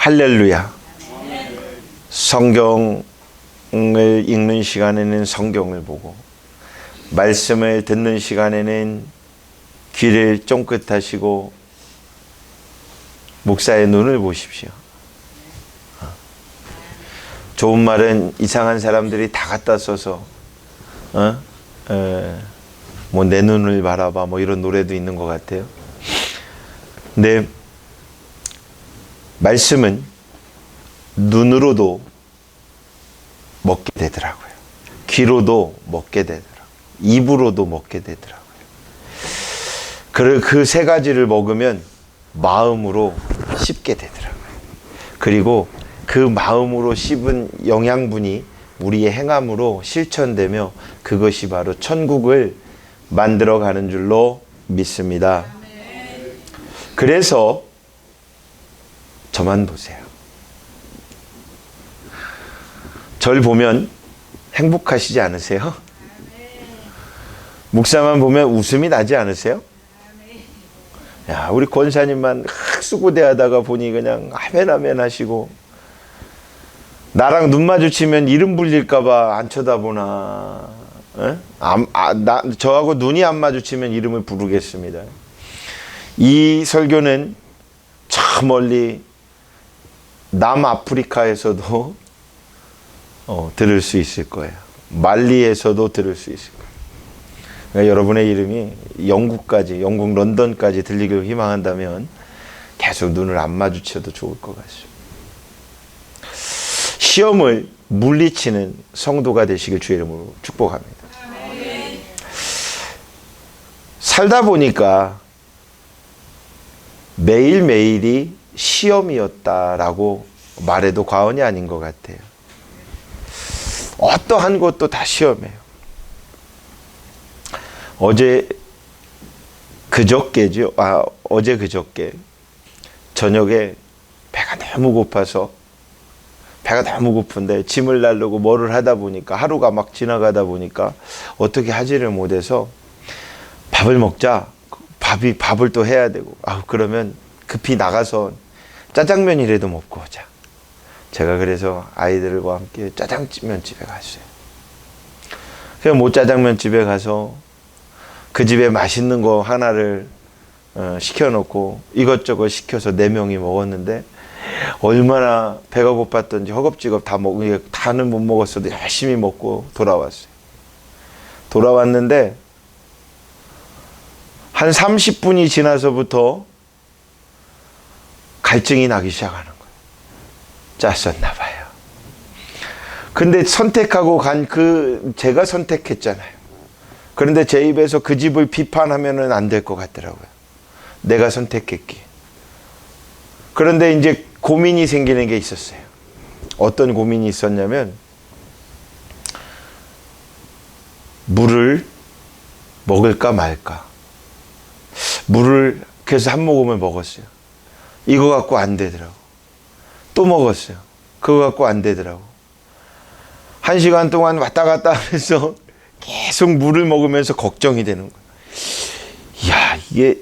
할렐루야. 성경을 읽는 시간에는 성경을 보고, 말씀을 듣는 시간에는 귀를 쫑긋하시고 목사의 눈을 보십시오. 좋은 말은 이상한 사람들이 다 갖다 써서 뭐 내 눈을 바라봐 뭐 이런 노래도 있는 것 같아요. 근데 말씀은 눈으로도 먹게 되더라고요. 귀로도 먹게 되더라고요. 입으로도 먹게 되더라고요. 그 세 가지를 먹으면 마음으로 씹게 되더라고요. 그리고 그 마음으로 씹은 영양분이 우리의 행함으로 실천되며 그것이 바로 천국을 만들어가는 줄로 믿습니다. 그래서 저만 보세요. 절 보면 행복하시지 않으세요? 목사만 보면 웃음이 나지 않으세요? 야, 우리 권사님만 수고대하다가 보니 그냥 아멘아멘 하시고, 나랑 눈 마주치면 이름 불릴까봐 안 쳐다보나. 저하고 눈이 안 마주치면 이름을 부르겠습니다. 이 설교는 저 멀리 남아프리카에서도 들을 수 있을 거예요. 말리에서도 들을 수 있을 거예요. 그러니까 여러분의 이름이 영국 런던까지 들리기를 희망한다면 계속 눈을 안 마주쳐도 좋을 것 같습니다. 시험을 물리치는 성도가 되시길 주의 이름으로 축복합니다. 살다 보니까 매일매일이 시험이었다라고 말해도 과언이 아닌 것 같아요. 어떠한 것도 다 시험이에요. 어제 그저께 저녁에 배가 너무 고픈데 짐을 나르고 뭐를 하다 보니까 하루가 막 지나가다 보니까 어떻게 하지를 못해서 밥을 먹자. 밥을 또 해야 되고, 그러면 급히 나가서 짜장면이라도 먹고 오자. 제가 그래서 아이들과 함께 짜장면집에 갔어요. 그래서 모짜장면집에 가서 그 집에 맛있는 거 하나를 시켜놓고 이것저것 시켜서 4명이 먹었는데, 얼마나 배가 고팠던지 허겁지겁 다는 못 먹었어도 열심히 먹고 돌아왔어요. 돌아왔는데 한 30분이 지나서부터 갈증이 나기 시작하는 거예요. 짰었나 봐요. 근데 선택하고 제가 선택했잖아요. 그런데 제 입에서 그 집을 비판하면은 안 될 것 같더라고요. 내가 선택했기. 그런데 이제 고민이 생기는 게 있었어요. 어떤 고민이 있었냐면, 물을 먹을까 말까. 물을 그래서 한 모금을 먹었어요. 이거 갖고 안 되더라고. 또 먹었어요. 그거 갖고 안 되더라고. 1시간 동안 왔다 갔다 하면서 계속 물을 먹으면서 걱정이 되는 거예요. 이야,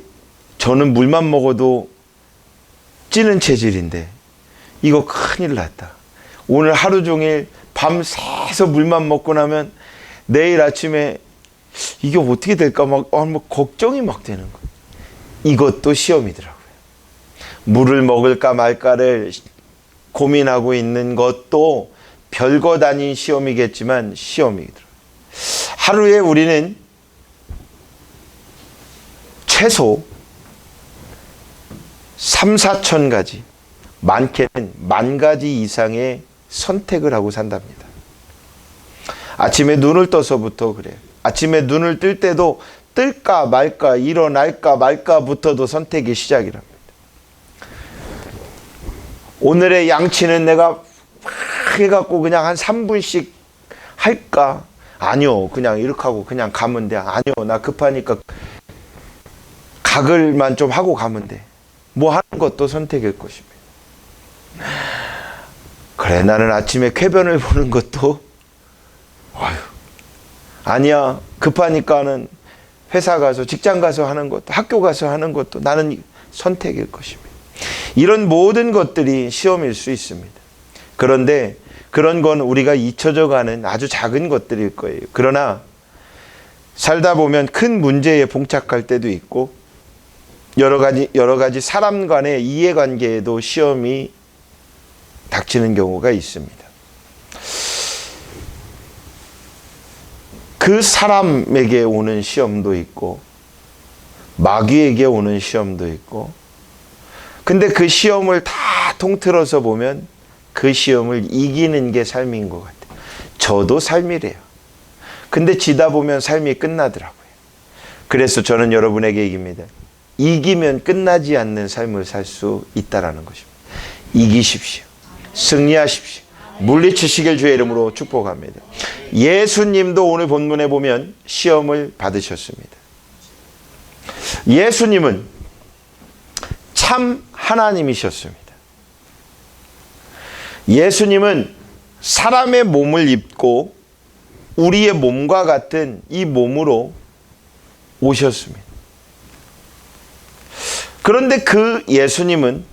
저는 물만 먹어도 찌는 체질인데 이거 큰일 났다. 오늘 하루 종일 밤새서 물만 먹고 나면 내일 아침에 이게 어떻게 될까 막 걱정이 막 되는 거예요. 이것도 시험이더라고요. 물을 먹을까 말까를 고민하고 있는 것도 별것 아닌 시험이겠지만 시험이더라고요. 하루에 우리는 최소 3-4천 가지, 많게는 10,000가지 이상의 선택을 하고 산답니다. 아침에 눈을 떠서부터 그래요. 아침에 눈을 뜰 때도 뜰까 말까, 일어날까 말까부터도 선택이 시작이랍니다. 오늘의 양치는 내가 막 해갖고 그냥 한 3분씩 할까? 아니요, 그냥 이렇게 하고 그냥 가면 돼. 아니요, 나 급하니까 가글만 좀 하고 가면 돼. 뭐 하는 것도 선택일 것입니다. 그래, 나는 아침에 쾌변을 보는 것도 아니야, 급하니까는 회사 가서 직장 가서 하는 것도 학교 가서 하는 것도 나는 선택일 것입니다. 이런 모든 것들이 시험일 수 있습니다. 그런데 그런 건 우리가 잊혀져 가는 아주 작은 것들일 거예요. 그러나 살다 보면 큰 문제에 봉착할 때도 있고 여러 가지 사람 간의 이해관계에도 시험이 닥치는 경우가 있습니다. 그 사람에게 오는 시험도 있고 마귀에게 오는 시험도 있고, 근데 그 시험을 다 통틀어서 보면 그 시험을 이기는 게 삶인 것 같아요. 저도 삶이래요. 근데 지다 보면 삶이 끝나더라고요. 그래서 저는 여러분에게 얘기합니다. 이기면 끝나지 않는 삶을 살 수 있다라는 것입니다. 이기십시오. 승리하십시오. 물리치시길 주의 이름으로 축복합니다. 예수님도 오늘 본문에 보면 시험을 받으셨습니다. 예수님은 참 하나님이셨습니다. 예수님은 사람의 몸을 입고 우리의 몸과 같은 이 몸으로 오셨습니다. 그런데 그 예수님은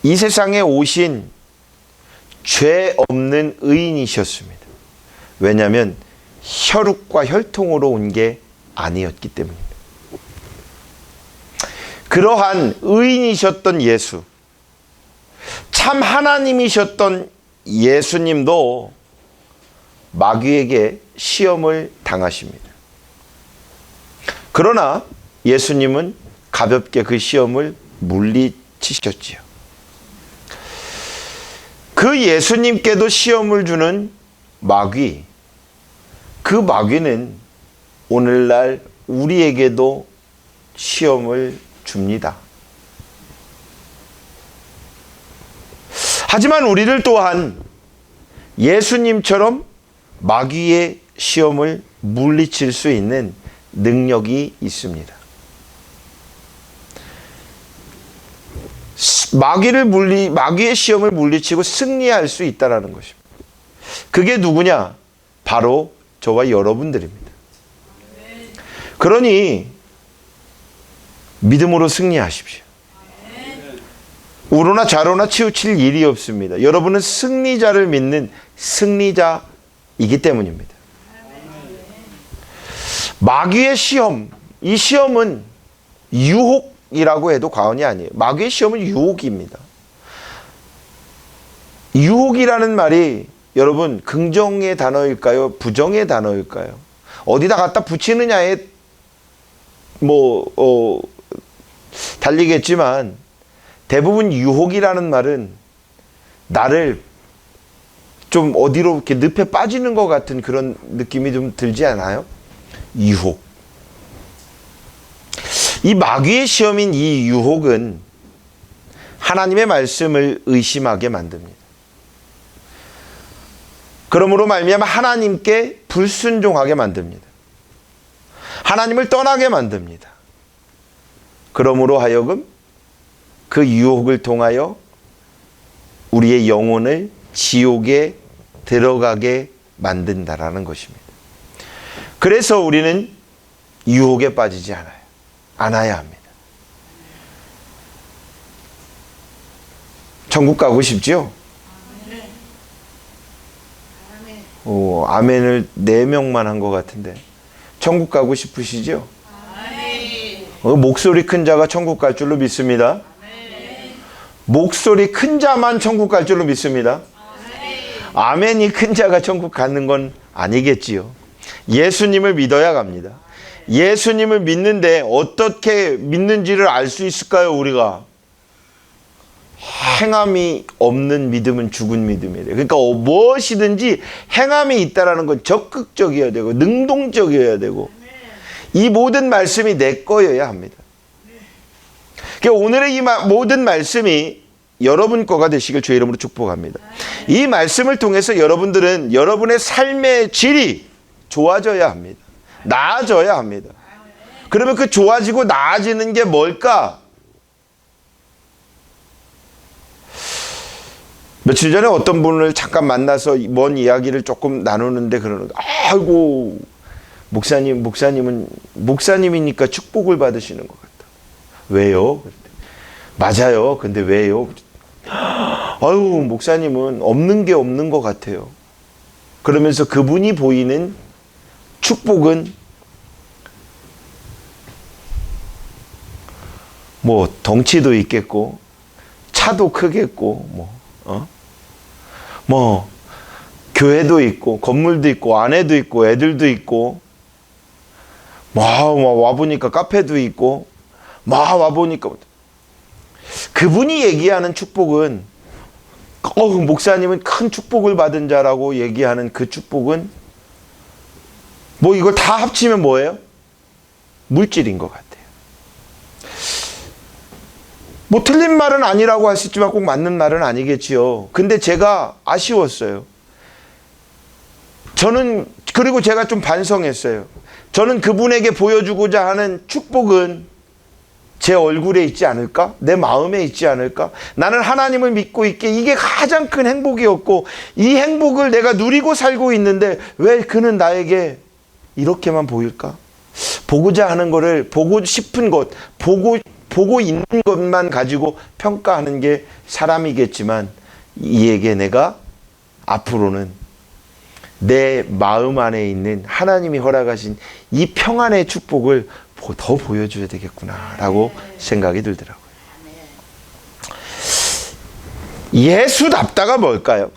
이 세상에 오신 죄 없는 의인이셨습니다. 왜냐하면 혈육과 혈통으로 온 게 아니었기 때문입니다. 그러한 의인이셨던 예수, 참 하나님이셨던 예수님도 마귀에게 시험을 당하십니다. 그러나 예수님은 가볍게 그 시험을 물리치셨지요. 그 예수님께도 시험을 주는 마귀, 그 마귀는 오늘날 우리에게도 시험을 줍니다. 하지만 우리들 또한 예수님처럼 마귀의 시험을 물리칠 수 있는 능력이 있습니다. 마귀의 시험을 물리치고 승리할 수 있다는 것입니다. 그게 누구냐? 바로 저와 여러분들입니다. 그러니 믿음으로 승리하십시오. 우로나 좌로나 치우칠 일이 없습니다. 여러분은 승리자를 믿는 승리자이기 때문입니다. 마귀의 시험, 이 시험은 유혹이라고 해도 과언이 아니에요. 마귀의 시험은 유혹입니다. 유혹이라는 말이 여러분 긍정의 단어일까요? 부정의 단어일까요? 어디다 갖다 붙이느냐에 달리겠지만 대부분 유혹이라는 말은 나를 좀 어디로 이렇게 늪에 빠지는 것 같은 그런 느낌이 좀 들지 않아요? 유혹. 이 마귀의 시험인 이 유혹은 하나님의 말씀을 의심하게 만듭니다. 그러므로 말미암아 하나님께 불순종하게 만듭니다. 하나님을 떠나게 만듭니다. 그러므로 하여금 그 유혹을 통하여 우리의 영혼을 지옥에 들어가게 만든다라는 것입니다. 그래서 우리는 유혹에 빠지지 않아야 합니다. 천국 가고 싶죠? 아멘을 4명만 한 것 같은데 천국 가고 싶으시죠? 목소리 큰 자가 천국 갈 줄로 믿습니다. 목소리 큰 자만 천국 갈 줄로 믿습니다. 아멘이 큰 자가 천국 가는 건 아니겠지요. 예수님을 믿어야 갑니다. 예수님을 믿는데 어떻게 믿는지를 알 수 있을까요, 우리가? 행함이 없는 믿음은 죽은 믿음이래요. 그러니까 무엇이든지 행함이 있다라는 건 적극적이어야 되고 능동적이어야 되고 이 모든 말씀이 내 거여야 합니다. 그러니까 오늘의 이 모든 말씀이 여러분 거가 되시길 주의 이름으로 축복합니다. 이 말씀을 통해서 여러분들은 여러분의 삶의 질이 좋아져야 합니다. 나아져야 합니다. 그러면 그 좋아지고 나아지는 게 뭘까? 며칠 전에 어떤 분을 잠깐 만나서 먼 이야기를 조금 나누는데 그러는 거예요. 아이고 목사님이니까 축복을 받으시는 것 같다. 왜요? 맞아요. 근데 왜요? 아유, 목사님은 없는 게 없는 것 같아요. 그러면서 그분이 보이는 축복은 뭐 덩치도 있겠고 차도 크겠고 뭐 교회도 있고 건물도 있고 아내도 있고 애들도 있고 와보니까 카페도 있고 와보니까 그분이 얘기하는 축복은 목사님은 큰 축복을 받은 자라고 얘기하는 그 축복은 뭐 이걸 다 합치면 뭐예요? 물질인 것 같아요. 뭐 틀린 말은 아니라고 하시지만 꼭 맞는 말은 아니겠지요. 근데 제가 아쉬웠어요. 그리고 제가 좀 반성했어요. 저는 그분에게 보여주고자 하는 축복은 제 얼굴에 있지 않을까? 내 마음에 있지 않을까? 나는 하나님을 믿고 있기에 이게 가장 큰 행복이었고 이 행복을 내가 누리고 살고 있는데 왜 그는 나에게 이렇게만 보일까? 보고자 하는 거를 보고 싶은 것, 보고 있는 것만 가지고 평가하는 게 사람이겠지만 이에게 내가 앞으로는 내 마음 안에 있는 하나님이 허락하신 이 평안의 축복을 더 보여줘야 되겠구나라고 생각이 들더라고요. 예수답다가 뭘까요?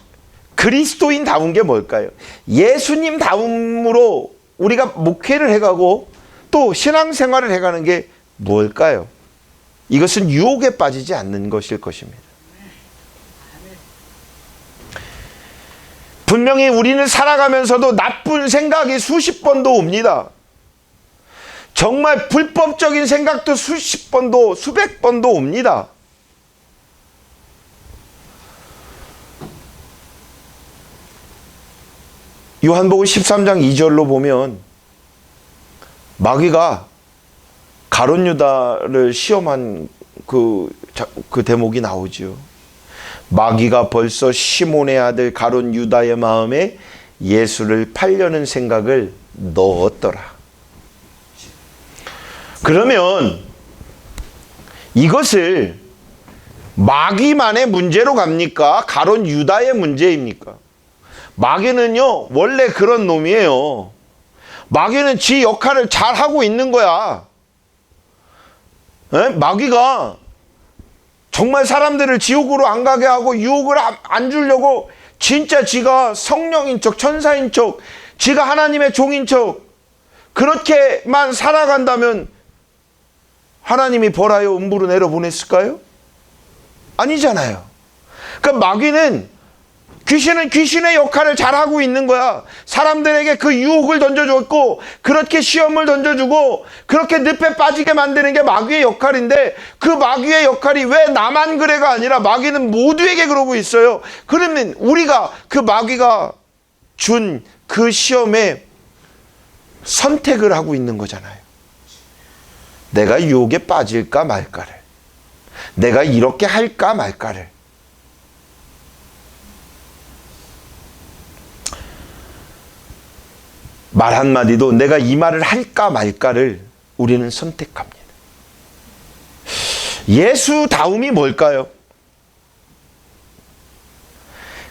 그리스도인다운 게 뭘까요? 예수님다움으로 우리가 목회를 해가고 또 신앙생활을 해가는 게 뭘까요? 이것은 유혹에 빠지지 않는 것일 것입니다. 분명히 우리는 살아가면서도 나쁜 생각이 수십 번도 옵니다. 정말 불법적인 생각도 수십 번도 수백 번도 옵니다. 요한복음 13장 2절로 보면 마귀가 가룟 유다를 시험한 그 대목이 나오지요. 마귀가 벌써 시몬의 아들 가룟 유다의 마음에 예수를 팔려는 생각을 넣었더라. 그러면 이것을 마귀만의 문제로 갑니까? 가룟 유다의 문제입니까? 마귀는요 원래 그런 놈이에요. 마귀는 지 역할을 잘 하고 있는 거야. 마귀가 정말 사람들을 지옥으로 안 가게 하고 유혹을 안 주려고 진짜 지가 성령인 척 천사인 척 지가 하나님의 종인 척 그렇게만 살아간다면 하나님이 벌하여 음부로 내려보냈을까요? 아니잖아요. 그러니까 마귀는 귀신은 귀신의 역할을 잘하고 있는 거야. 사람들에게 그 유혹을 던져줬고 그렇게 시험을 던져주고 그렇게 늪에 빠지게 만드는 게 마귀의 역할인데 그 마귀의 역할이 왜 나만 그래가 아니라 마귀는 모두에게 그러고 있어요. 그러면 우리가 그 마귀가 준 그 시험에 선택을 하고 있는 거잖아요. 내가 유혹에 빠질까 말까를, 내가 이렇게 할까 말까를. 말 한마디도 내가 이 말을 할까 말까를 우리는 선택합니다. 예수다움이 뭘까요?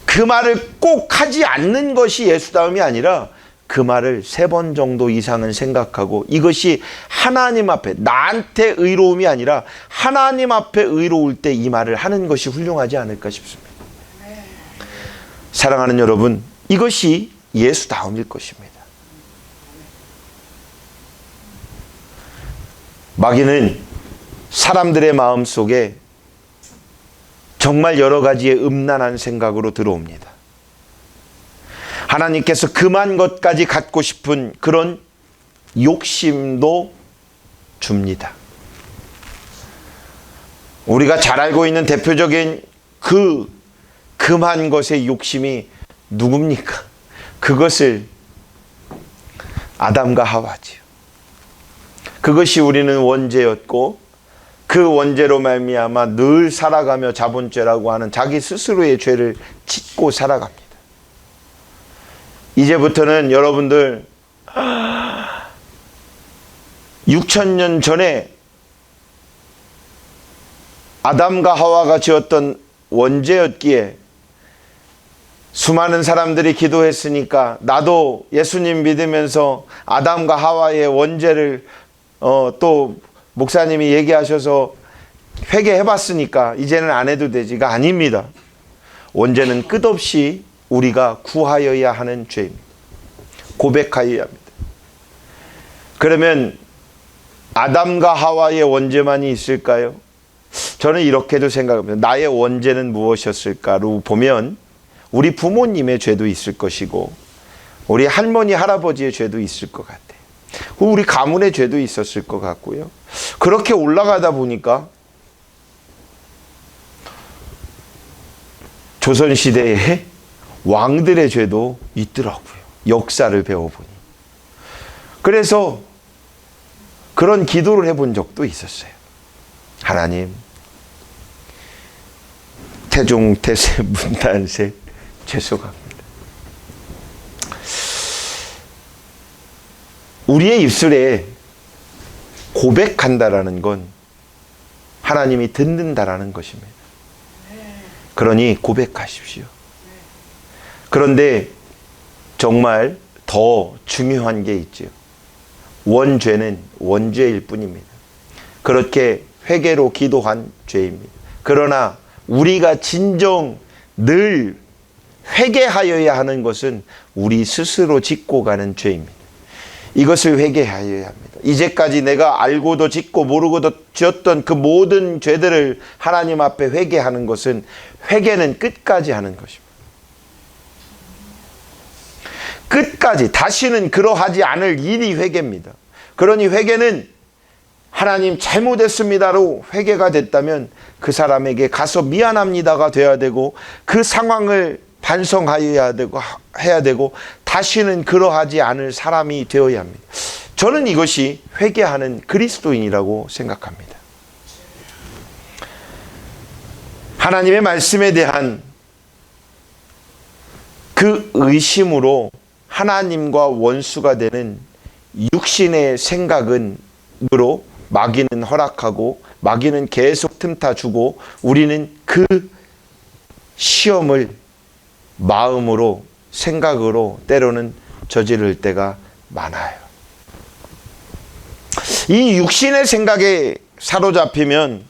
그 말을 꼭 하지 않는 것이 예수다움이 아니라 그 말을 3번 정도 이상은 생각하고 이것이 하나님 앞에 나한테 의로움이 아니라 하나님 앞에 의로울 때 이 말을 하는 것이 훌륭하지 않을까 싶습니다. 사랑하는 여러분, 이것이 예수다움일 것입니다. 마귀는 사람들의 마음속에 정말 여러 가지의 음란한 생각으로 들어옵니다. 하나님께서 금한 것까지 갖고 싶은 그런 욕심도 줍니다. 우리가 잘 알고 있는 대표적인 그 금한 것의 욕심이 누굽니까? 그것을 아담과 하와지요. 그것이 우리는 원죄였고 그 원죄로 말미암아 늘 살아가며 자본죄라고 하는 자기 스스로의 죄를 짓고 살아갑니다. 이제부터는 여러분들 6,000년 전에 아담과 하와가 지었던 원죄였기에 수많은 사람들이 기도했으니까 나도 예수님 믿으면서 아담과 하와의 원죄를 또 목사님이 얘기하셔서 회개해봤으니까 이제는 안 해도 되지가 아닙니다. 원죄는 끝없이 우리가 구하여야 하는 죄입니다. 고백하여야 합니다. 그러면 아담과 하와의 원죄만이 있을까요? 저는 이렇게도 생각합니다. 나의 원죄는 무엇이었을까로 보면 우리 부모님의 죄도 있을 것이고 우리 할머니 할아버지의 죄도 있을 것 같아요. 우리 가문의 죄도 있었을 것 같고요. 그렇게 올라가다 보니까 조선시대에 왕들의 죄도 있더라고요. 역사를 배워보니. 그래서 그런 기도를 해본 적도 있었어요. 하나님, 태종, 태세, 문단세 죄송합니다. 우리의 입술에 고백한다라는 건 하나님이 듣는다라는 것입니다. 그러니 고백하십시오. 그런데 정말 더 중요한 게 있죠. 원죄는 원죄일 뿐입니다. 그렇게 회개로 기도한 죄입니다. 그러나 우리가 진정 늘 회개하여야 하는 것은 우리 스스로 짓고 가는 죄입니다. 이것을 회개하여야 합니다. 이제까지 내가 알고도 짓고 모르고도 지었던 그 모든 죄들을 하나님 앞에 회개하는 것은 회개는 끝까지 하는 것입니다. 끝까지 다시는 그러하지 않을 일이 회개입니다. 그러니 회개는 하나님 잘못했습니다로 회개가 됐다면 그 사람에게 가서 미안합니다가 돼야 되고 그 상황을 반성하여야 되고 해야 되고 다시는 그러하지 않을 사람이 되어야 합니다. 저는 이것이 회개하는 그리스도인이라고 생각합니다. 하나님의 말씀에 대한 그 의심으로 하나님과 원수가 되는 육신의 생각은으로 마귀는 허락하고 마귀는 계속 틈타 주고 우리는 그 시험을 마음으로 생각으로 때로는 저지를 때가 많아요. 이 육신의 생각에 사로잡히면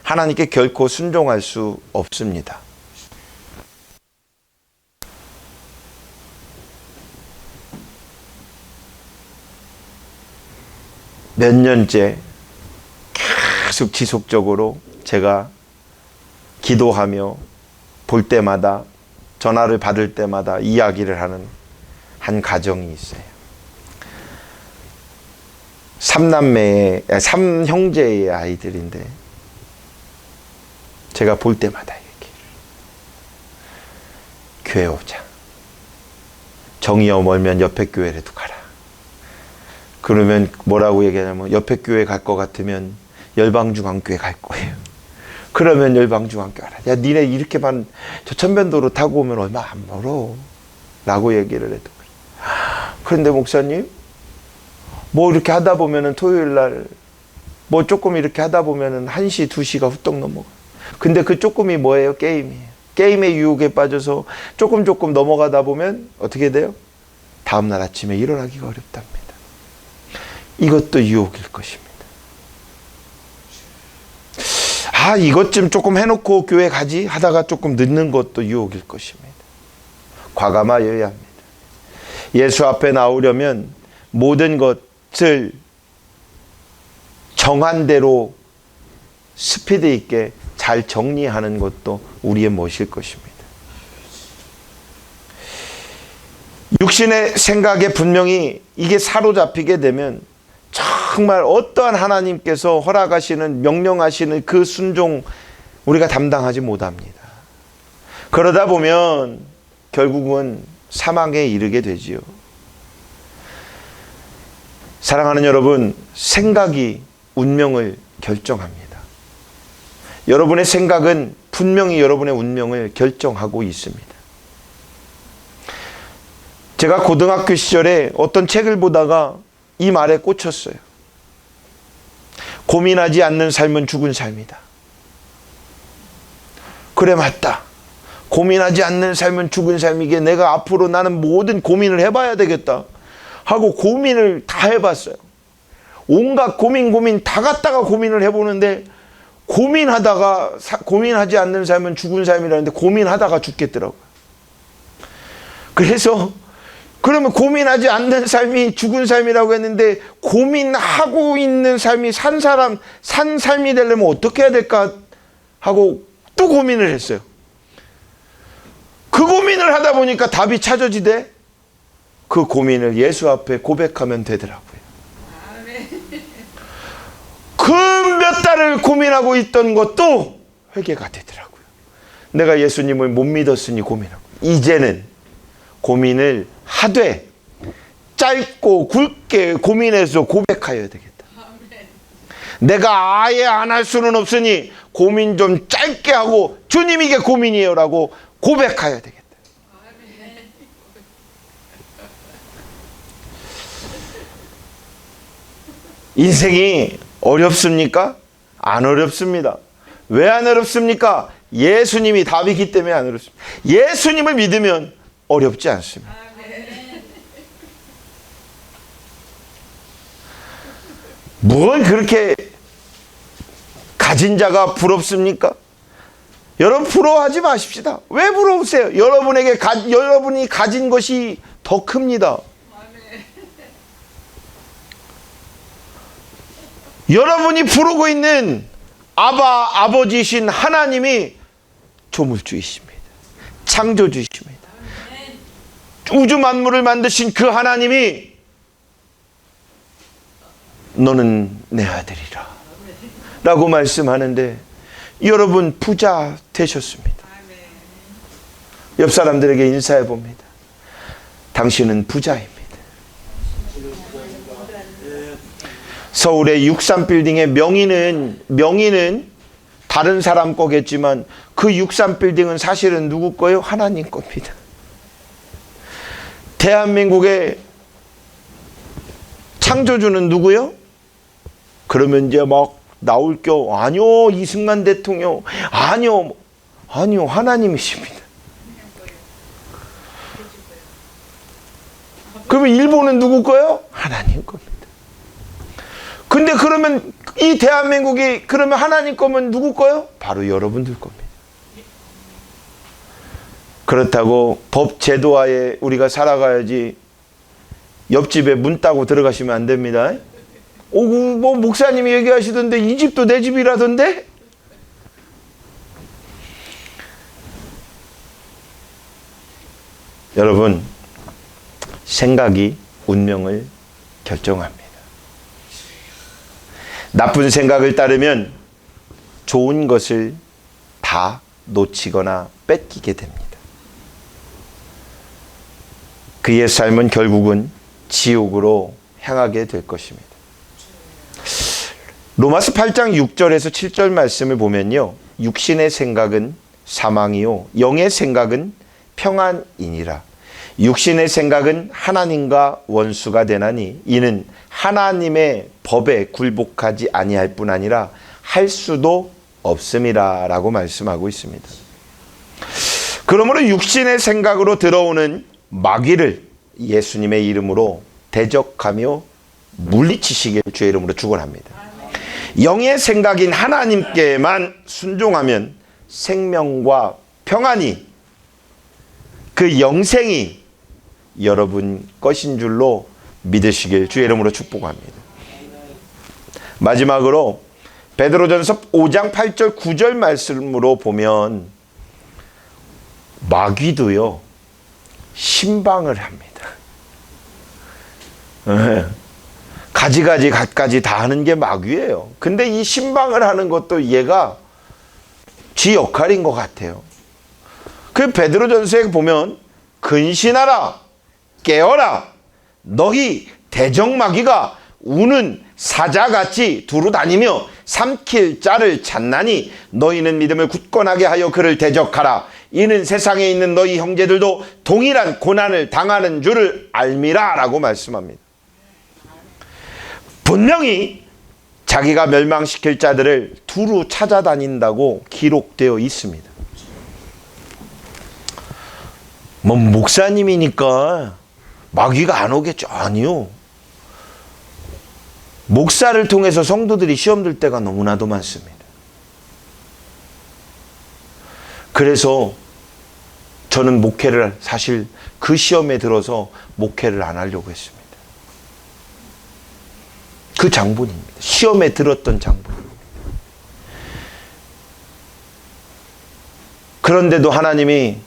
하나님께 결코 순종할 수 없습니다. 몇 년째 계속 지속적으로 제가 기도하며 볼 때마다 전화를 받을 때마다 이야기를 하는 한 가정이 있어요. 삼형제의 아이들인데 제가 볼 때마다 얘기를 교회 오자. 정이 멀면 옆에 교회라도 가라. 그러면 뭐라고 얘기하냐면 옆에 교회 갈 것 같으면 열방중앙교회 갈 거예요. 그러면 열방중앙교회 가라. 야 니네 이렇게 만 저 천변도로 타고 오면 얼마 안 멀어. 라고 얘기를 해도 그런데 목사님 뭐 이렇게 하다 보면은 토요일 날 뭐 조금 이렇게 하다 보면은 1시 2시가 후떡 넘어가. 근데 그 조금이 뭐예요? 게임이에요. 게임의 유혹에 빠져서 조금 넘어가다 보면 어떻게 돼요? 다음날 아침에 일어나기가 어렵답니다. 이것도 유혹일 것입니다. 아, 이것 좀 조금 해놓고 교회 가지 하다가 조금 늦는 것도 유혹일 것입니다. 과감하여야 합니다. 예수 앞에 나오려면 모든 것을 정한 대로 스피드 있게 잘 정리하는 것도 우리의 몫일 것입니다. 육신의 생각에 분명히 이게 사로잡히게 되면 정말 어떠한 하나님께서 허락하시는 명령하시는 그 순종 우리가 담당하지 못합니다. 그러다 보면 결국은 사망에 이르게 되지요. 사랑하는 여러분, 생각이 운명을 결정합니다. 여러분의 생각은 분명히 여러분의 운명을 결정하고 있습니다. 제가 고등학교 시절에 어떤 책을 보다가 이 말에 꽂혔어요. 고민하지 않는 삶은 죽은 삶이다. 그래 맞다. 고민하지 않는 삶은 죽은 삶이기에 내가 앞으로 나는 모든 고민을 해봐야 되겠다 하고 고민을 다 해봤어요. 온갖 고민 다 갖다가 고민을 해보는데 고민하지 않는 삶은 죽은 삶이라는데 고민하다가 죽겠더라고요. 그래서 그러면 고민하지 않는 삶이 죽은 삶이라고 했는데 고민하고 있는 삶이 산 삶이 되려면 어떻게 해야 될까 하고 또 고민을 했어요. 그 고민을 하다 보니까 답이 찾아지되 그 고민을 예수 앞에 고백하면 되더라고요. 그 몇 달을 고민하고 있던 것도 회개가 되더라고요. 내가 예수님을 못 믿었으니 고민하고 이제는 고민을 하되 짧고 굵게 고민해서 고백하여야 되겠다. 내가 아예 안 할 수는 없으니 고민 좀 짧게 하고 주님 이게 고민이에요 라고 고백해야 되겠다. 인생이 어렵습니까? 안 어렵습니다. 왜 안 어렵습니까? 예수님이 답이기 때문에 안 어렵습니다. 예수님을 믿으면 어렵지 않습니다. 뭘 그렇게 가진 자가 부럽습니까? 여러분 부러워하지 마십시다. 왜 부러우세요? 여러분이 가진 것이 더 큽니다. 여러분이 부르고 있는 아버지신 하나님이 조물주이십니다. 창조주이십니다. 우주 만물을 만드신 그 하나님이 너는 내 아들이라 라고 말씀하는데 여러분 부자 되셨습니다. 옆 사람들에게 인사해 봅니다. 당신은 부자입니다. 서울의 63빌딩의 명의는 다른 사람 거겠지만 그 63빌딩은 사실은 누구 거예요? 하나님 겁니다. 대한민국의 창조주는 누구요? 그러면 이제 막 나올 겨 아니요 이승만 대통령 아니요 하나님이십니다. 그러면 일본은 누구 거예요? 하나님 겁니다. 근데 그러면 이 대한민국이 그러면 하나님 거면 누구 거예요? 바로 여러분들 겁니다. 그렇다고 법 제도하에 우리가 살아가야지 옆집에 문 따고 들어가시면 안 됩니다. 뭐 목사님이 얘기하시던데 이 집도 내 집이라던데? 여러분 생각이 운명을 결정합니다. 나쁜 생각을 따르면 좋은 것을 다 놓치거나 뺏기게 됩니다. 그의 삶은 결국은 지옥으로 향하게 될 것입니다. 로마서 8장 6절에서 7절 말씀을 보면요. 육신의 생각은 사망이요 영의 생각은 평안이니라. 육신의 생각은 하나님과 원수가 되나니 이는 하나님의 법에 굴복하지 아니할 뿐 아니라 할 수도 없음이라 라고 말씀하고 있습니다. 그러므로 육신의 생각으로 들어오는 마귀를 예수님의 이름으로 대적하며 물리치시길 주의 이름으로 축원합니다. 영의 생각인 하나님께만 순종하면 생명과 평안이 그 영생이 여러분 것인 줄로 믿으시길 주의 이름으로 축복합니다. 마지막으로 베드로전서 5장 8절 9절 말씀으로 보면 마귀도요 신방을 합니다. 가지 다 하는 게 마귀예요. 근데 이 신방을 하는 것도 얘가 지 역할인 것 같아요. 그 베드로전서에 보면 근신하라 깨어라 너희 대적마귀가 우는 사자같이 두루 다니며 삼킬 자를 찾나니 너희는 믿음을 굳건하게 하여 그를 대적하라. 이는 세상에 있는 너희 형제들도 동일한 고난을 당하는 줄을 알미라 라고 말씀합니다. 분명히 자기가 멸망시킬 자들을 두루 찾아다닌다고 기록되어 있습니다. 뭐 목사님이니까 마귀가 안 오겠죠. 아니요. 목사를 통해서 성도들이 시험 들 때가 너무나도 많습니다. 그래서 저는 목회를 사실 그 시험에 들어서 목회를 안 하려고 했습니다. 그 장본입니다. 시험에 들었던 장본입니다. 그런데도 하나님이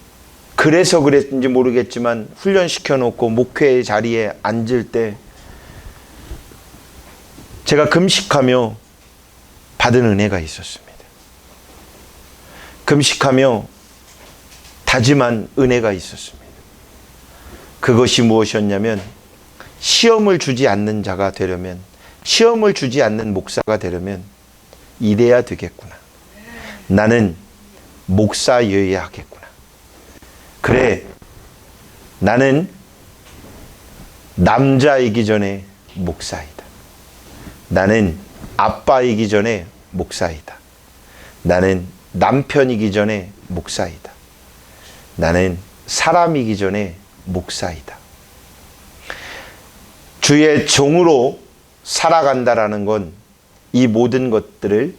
그래서 그랬는지 모르겠지만 훈련시켜 놓고 목회의 자리에 앉을 때 제가 금식하며 받은 은혜가 있었습니다. 금식하며 다짐한 은혜가 있었습니다. 그것이 무엇이었냐면 시험을 주지 않는 자가 되려면, 시험을 주지 않는 목사가 되려면 이래야 되겠구나. 나는 목사여야 하겠구나. 그래, 나는 남자이기 전에 목사이다. 나는 아빠이기 전에 목사이다. 나는 남편이기 전에 목사이다. 나는 사람이기 전에 목사이다. 주의 종으로 살아간다라는 건 이 모든 것들을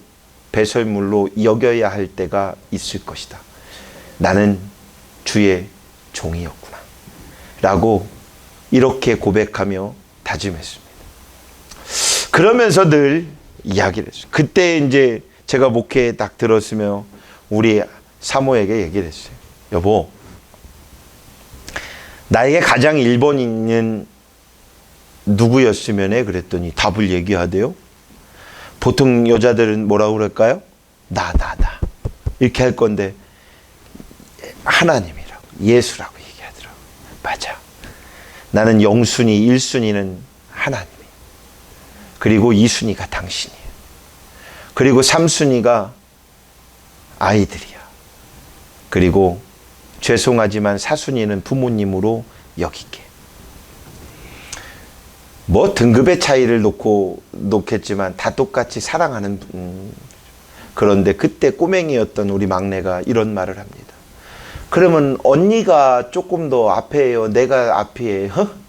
배설물로 여겨야 할 때가 있을 것이다. 나는 주의 종이었구나. 라고 이렇게 고백하며 다짐했습니다. 그러면서 늘 이야기를 했어요. 그때 이제 제가 목회에 딱 들었으며 우리 사모에게 얘기를 했어요. 여보, 나에게 가장 1번이는 누구였으면 해? 그랬더니 답을 얘기하대요. 보통 여자들은 뭐라고 그럴까요? 나. 이렇게 할 건데 하나님이라고, 예수라고 얘기하더라고. 맞아. 나는 영순위, 1순위는 하나님이에요. 그리고 2순위가 당신이에요. 그리고 3순위가 아이들이야. 그리고 죄송하지만 4순위는 부모님으로 여기게. 뭐 등급의 차이를 놓겠지만 다 똑같이 사랑하는 그런데 그때 꼬맹이였던 우리 막내가 이런 말을 합니다. 그러면 언니가 조금 더 앞에요? 내가 앞이에요?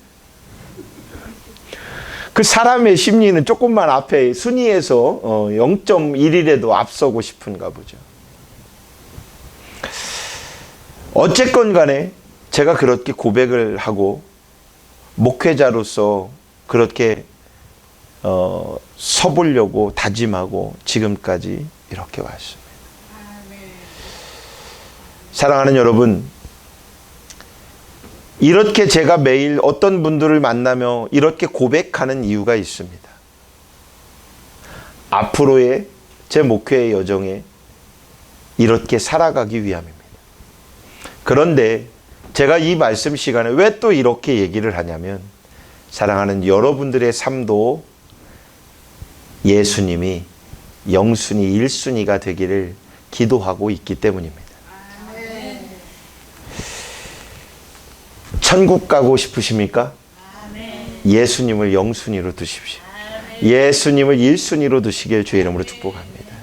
그 사람의 심리는 조금만 앞에 순위에서 0.1이라도 앞서고 싶은가 보죠. 어쨌건 간에 제가 그렇게 고백을 하고 목회자로서 그렇게 서보려고 다짐하고 지금까지 이렇게 왔습니다. 사랑하는 여러분, 이렇게 제가 매일 어떤 분들을 만나며 이렇게 고백하는 이유가 있습니다. 앞으로의 제 목회의 여정에 이렇게 살아가기 위함입니다. 그런데 제가 이 말씀 시간에 왜 또 이렇게 얘기를 하냐면, 사랑하는 여러분들의 삶도 예수님이 영순위, 1순위가 되기를 기도하고 있기 때문입니다. 천국 가고 싶으십니까? 예수님을 영순위로 두십시오. 예수님을 1순위로 두시길 주의 이름으로 축복합니다.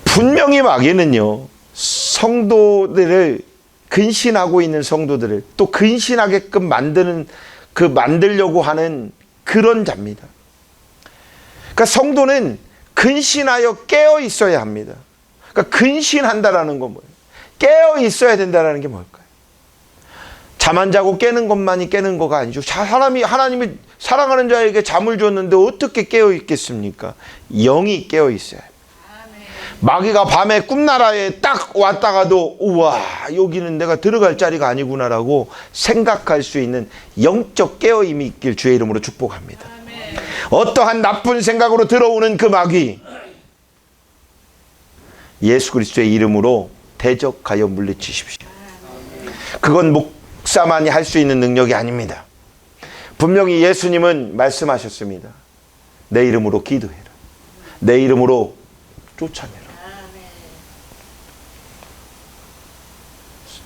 분명히 마귀는요, 성도들을, 근신하고 있는 성도들을 또 근신하게끔 만들려고 하는 그런 자입니다. 그러니까 성도는 근신하여 깨어 있어야 합니다. 그러니까 근신한다라는 건 뭐예요? 깨어 있어야 된다는 게 뭘까요? 잠 안 자고 깨는 것만이 깨는 거가 아니죠. 하나님이 사랑하는 자에게 잠을 줬는데 어떻게 깨어 있겠습니까? 영이 깨어 있어야 합니다. 마귀가 밤에 꿈나라에 딱 왔다가도 우와, 여기는 내가 들어갈 자리가 아니구나라고 생각할 수 있는 영적 깨어임이 있길 주의 이름으로 축복합니다. 어떠한 나쁜 생각으로 들어오는 그 마귀, 예수 그리스도의 이름으로 대적하여 물리치십시오. 그건 목사만이 할 수 있는 능력이 아닙니다. 분명히 예수님은 말씀하셨습니다. 내 이름으로 기도해라. 내 이름으로 쫓아내라.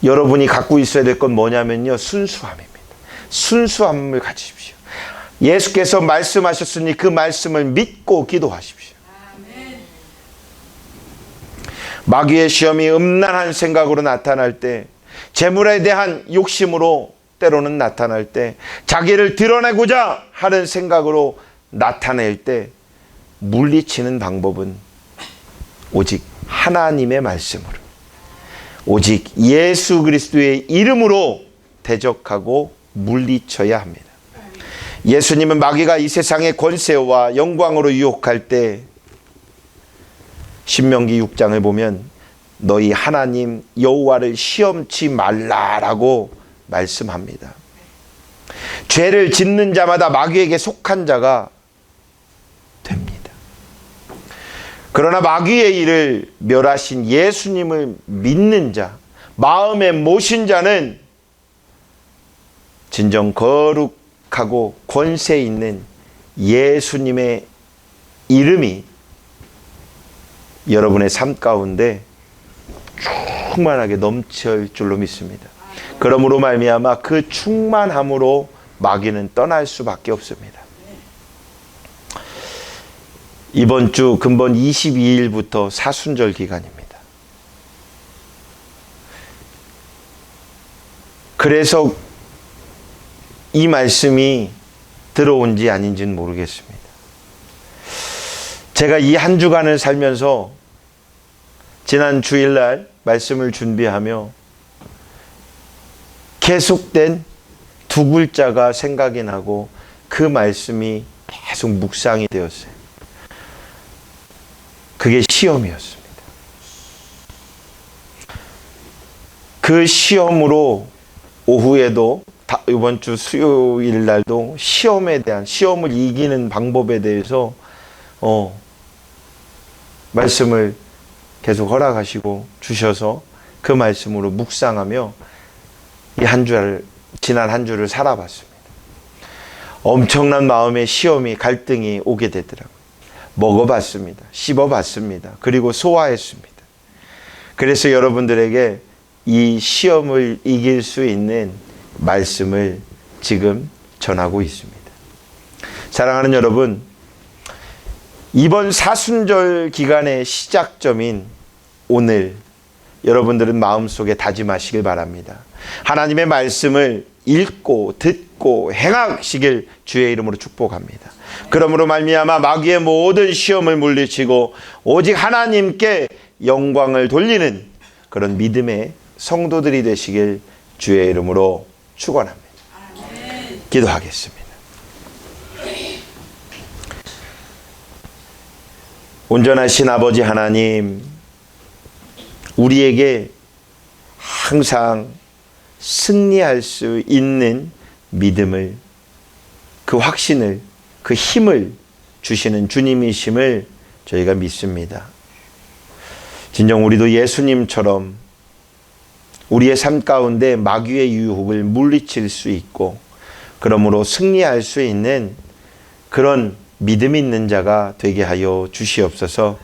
여러분이 갖고 있어야 될 건 뭐냐면요, 순수함입니다. 순수함을 가지십시오. 예수께서 말씀하셨으니 그 말씀을 믿고 기도하십시오. 마귀의 시험이 음란한 생각으로 나타날 때, 재물에 대한 욕심으로 때로는 나타날 때, 자기를 드러내고자 하는 생각으로 나타낼 때 물리치는 방법은 오직 하나님의 말씀으로, 오직 예수 그리스도의 이름으로 대적하고 물리쳐야 합니다. 예수님은 마귀가 이 세상의 권세와 영광으로 유혹할 때 신명기 6장을 보면 너희 하나님 여호와를 시험치 말라라고 말씀합니다. 죄를 짓는 자마다 마귀에게 속한 자가 됩니다. 그러나 마귀의 일을 멸하신 예수님을 믿는 자, 마음에 모신 자는 진정 거룩하고 권세 있는 예수님의 이름이 여러분의 삶 가운데 충만하게 넘칠 줄로 믿습니다. 그러므로 말미암아 그 충만함으로 마귀는 떠날 수밖에 없습니다. 이번 주 근본 22일부터 사순절 기간입니다. 그래서 이 말씀이 들어온지 아닌지는 모르겠습니다. 제가 이 한 주간을 살면서 지난 주일날 말씀을 준비하며 계속된 두 글자가 생각이 나고 그 말씀이 계속 묵상이 되었어요. 그게 시험이었습니다. 그 시험으로 오후에도 이번 주 수요일 날도 시험에 대한, 시험을 이기는 방법에 대해서 말씀을 계속 허락하시고 주셔서 그 말씀으로 묵상하며 이 한 주를, 지난 한 주를 살아봤습니다. 엄청난 마음의 시험이, 갈등이 오게 되더라고요. 먹어봤습니다. 씹어봤습니다. 그리고 소화했습니다. 그래서 여러분들에게 이 시험을 이길 수 있는 말씀을 지금 전하고 있습니다. 사랑하는 여러분, 이번 사순절 기간의 시작점인 오늘 여러분들은 마음속에 다짐하시길 바랍니다. 하나님의 말씀을 읽고 듣고 행하시길 주의 이름으로 축복합니다. 그러므로 말미암아 마귀의 모든 시험을 물리치고 오직 하나님께 영광을 돌리는 그런 믿음의 성도들이 되시길 주의 이름으로 축원합니다. 기도하겠습니다. 온전하신 아버지 하나님, 우리에게 항상 승리할 수 있는 믿음을, 그 확신을, 그 힘을 주시는 주님이심을 저희가 믿습니다. 진정 우리도 예수님처럼 우리의 삶 가운데 마귀의 유혹을 물리칠 수 있고, 그러므로 승리할 수 있는 그런 믿음 있는 자가 되게 하여 주시옵소서.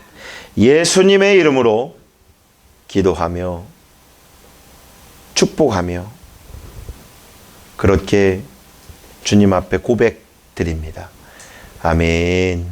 예수님의 이름으로 기도하며 축복하며 그렇게 주님 앞에 고백드립니다. 아멘.